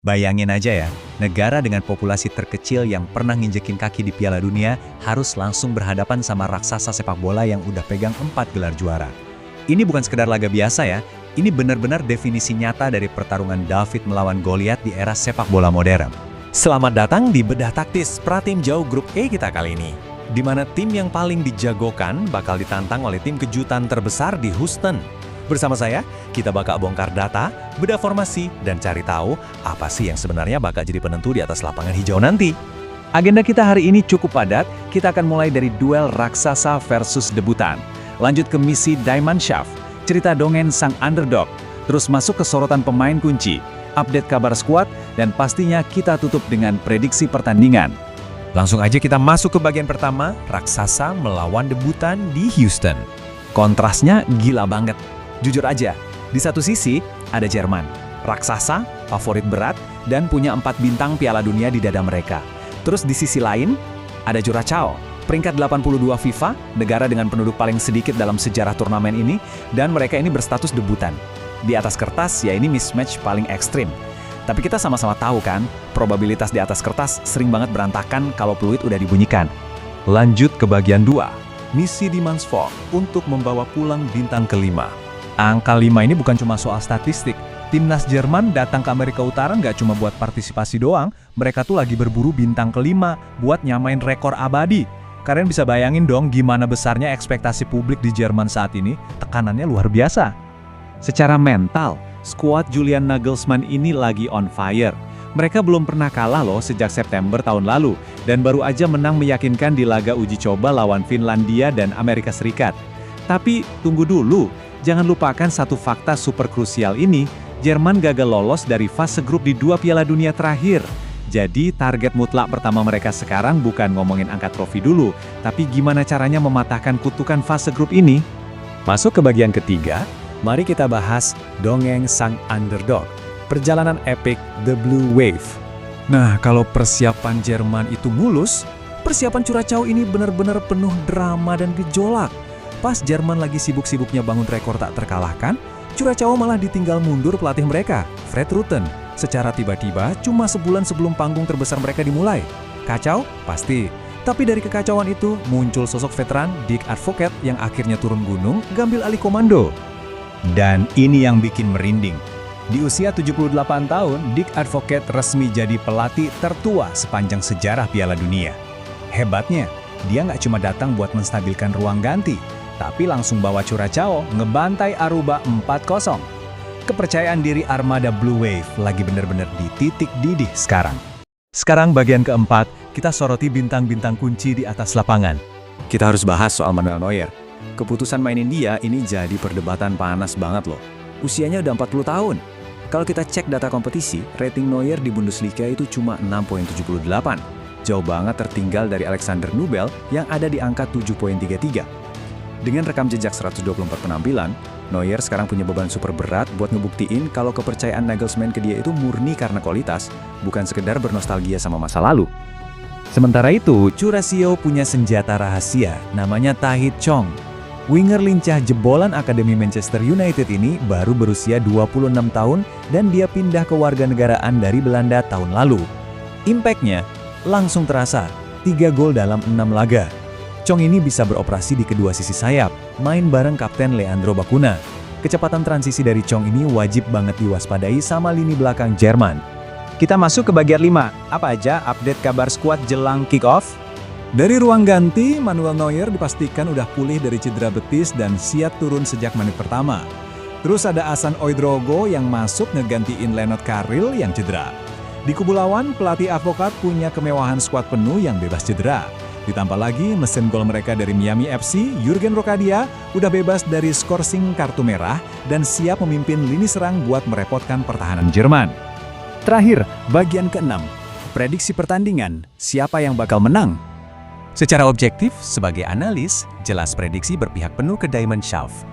Bayangin aja ya, negara dengan populasi terkecil yang pernah nginjekin kaki di Piala Dunia harus langsung berhadapan sama raksasa sepak bola yang udah pegang 4 gelar juara. Ini bukan sekedar laga biasa ya, ini benar-benar definisi nyata dari pertarungan David melawan Goliat di era sepak bola modern. Selamat datang di Bedah Taktis Pratim Jauh Grup E kita kali ini, di mana tim yang paling dijagokan bakal ditantang oleh tim kejutan terbesar di Houston. Bersama saya, kita bakal bongkar data, bedah formasi, dan cari tahu apa sih yang sebenarnya bakal jadi penentu di atas lapangan hijau nanti. Agenda kita hari ini cukup padat, kita akan mulai dari duel raksasa versus debutan. Lanjut ke misi Diamond Shaft, cerita dongeng sang underdog, terus masuk ke sorotan pemain kunci, update kabar skuad, dan pastinya kita tutup dengan prediksi pertandingan. Langsung aja kita masuk ke bagian pertama, raksasa melawan debutan di Houston. Kontrasnya gila banget. Jujur aja, di satu sisi ada Jerman, raksasa, favorit berat, dan punya 4 bintang Piala Dunia di dada mereka. Terus di sisi lain, ada Curaçao, peringkat 82 FIFA, negara dengan penduduk paling sedikit dalam sejarah turnamen ini, dan mereka ini berstatus debutan. Di atas kertas, ya ini mismatch paling ekstrim. Tapi kita sama-sama tahu kan, probabilitas di atas kertas sering banget berantakan kalau peluit udah dibunyikan. Lanjut ke bagian 2, misi Diamond Shaft untuk membawa pulang bintang kelima. Angka 5 ini bukan cuma soal statistik. Timnas Jerman datang ke Amerika Utara nggak cuma buat partisipasi doang, mereka tuh lagi berburu bintang kelima buat nyamain rekor abadi. Kalian bisa bayangin dong gimana besarnya ekspektasi publik di Jerman saat ini, tekanannya luar biasa. Secara mental, skuad Julian Nagelsmann ini lagi on fire. Mereka belum pernah kalah loh sejak September tahun lalu, dan baru aja menang meyakinkan di laga uji coba lawan Finlandia dan Amerika Serikat. Tapi tunggu dulu, jangan lupakan satu fakta super krusial ini, Jerman gagal lolos dari fase grup di 2 Piala Dunia terakhir. Jadi target mutlak pertama mereka sekarang bukan ngomongin angkat trofi dulu, tapi gimana caranya mematahkan kutukan fase grup ini. Masuk ke bagian ketiga, mari kita bahas dongeng sang underdog, perjalanan epic The Blue Wave. Nah, kalau persiapan Jerman itu mulus, persiapan Curaçao ini benar-benar penuh drama dan gejolak. Pas Jerman lagi sibuk-sibuknya bangun rekor tak terkalahkan, Curaçao malah ditinggal mundur pelatih mereka, Fred Rutten, secara tiba-tiba cuma sebulan sebelum panggung terbesar mereka dimulai. Kacau? Pasti. Tapi dari kekacauan itu muncul sosok veteran Dick Advocaat yang akhirnya turun gunung, ngambil alih komando. Dan ini yang bikin merinding. Di usia 78 tahun, Dick Advocaat resmi jadi pelatih tertua sepanjang sejarah Piala Dunia. Hebatnya, dia nggak cuma datang buat menstabilkan ruang ganti, tapi langsung bawa Curaçao ngebantai Aruba 4-0. Kepercayaan diri armada Blue Wave lagi bener-bener di titik didih sekarang. Sekarang bagian keempat, kita soroti bintang-bintang kunci di atas lapangan. Kita harus bahas soal Manuel Neuer. Keputusan mainin dia ini jadi perdebatan panas banget loh. Usianya udah 40 tahun. Kalau kita cek data kompetisi, rating Neuer di Bundesliga itu cuma 6,78. Jauh banget tertinggal dari Alexander Nubel yang ada di angka 7,33. Dengan rekam jejak 124 penampilan, Neuer sekarang punya beban super berat buat ngebuktiin kalau kepercayaan Nagelsmann ke dia itu murni karena kualitas, bukan sekedar bernostalgia sama masa lalu. Sementara itu, Curaçao punya senjata rahasia, namanya Tahith Chong. Winger lincah jebolan Akademi Manchester United ini baru berusia 26 tahun dan dia pindah ke warganegaraan dari Belanda tahun lalu. Impact-nya langsung terasa, 3 gol dalam 6 laga. Chong ini bisa beroperasi di kedua sisi sayap, main bareng Kapten Leandro Bacuna. Kecepatan transisi dari Chong ini wajib banget diwaspadai sama lini belakang Jerman. Kita masuk ke bagian 5, apa aja update kabar skuad jelang kick-off? Dari ruang ganti, Manuel Neuer dipastikan udah pulih dari cedera betis dan siap turun sejak menit pertama. Terus ada Hasan Oidrogo yang masuk ngegantiin Lennart Carrill yang cedera. Di kubu lawan, pelatih Advocaat punya kemewahan skuad penuh yang bebas cedera. Ditambah lagi, mesin gol mereka dari Miami FC, Jurgen Rokadia, udah bebas dari skorsing kartu merah dan siap memimpin lini serang buat merepotkan pertahanan Jerman. Terakhir, bagian ke-6, prediksi pertandingan, siapa yang bakal menang? Secara objektif, sebagai analis, jelas prediksi berpihak penuh ke Diamond Shaft.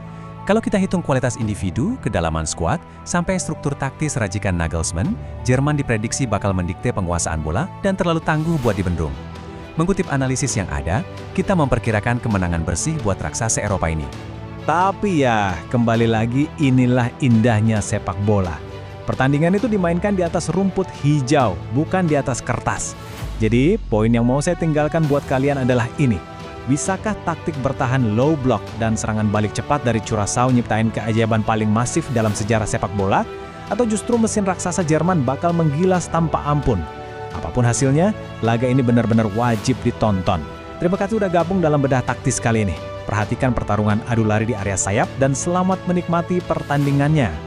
Kalau kita hitung kualitas individu, kedalaman skuad, sampai struktur taktis racikan Nagelsmann, Jerman diprediksi bakal mendikte penguasaan bola dan terlalu tangguh buat dibendung. Mengutip analisis yang ada, kita memperkirakan kemenangan bersih buat raksasa Eropa ini. Tapi ya, kembali lagi inilah indahnya sepak bola. Pertandingan itu dimainkan di atas rumput hijau, bukan di atas kertas. Jadi, poin yang mau saya tinggalkan buat kalian adalah ini. Bisakah taktik bertahan low block dan serangan balik cepat dari Curaçao nyiptain keajaiban paling masif dalam sejarah sepak bola? Atau justru mesin raksasa Jerman bakal menggilas tanpa ampun? Apapun hasilnya, laga ini benar-benar wajib ditonton. Terima kasih udah gabung dalam bedah taktis kali ini. Perhatikan pertarungan adu lari di area sayap dan selamat menikmati pertandingannya.